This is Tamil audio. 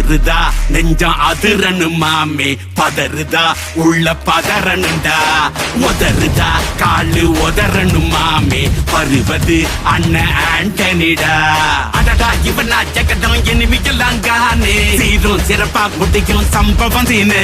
அதிருதா நெஞ்சம் அதிரனு மாமே பதறுதா உள்ள பதறனுண்டா உதறுதா காலு உதறனு மாமே பருவது அண்ணன் ஆண்டனிடா அடடா இவனா ஜெகதம் எனிமிக்கலாங்கானே சீரும் சிறப்பா முடிக்கும் சம்பவம் சீனே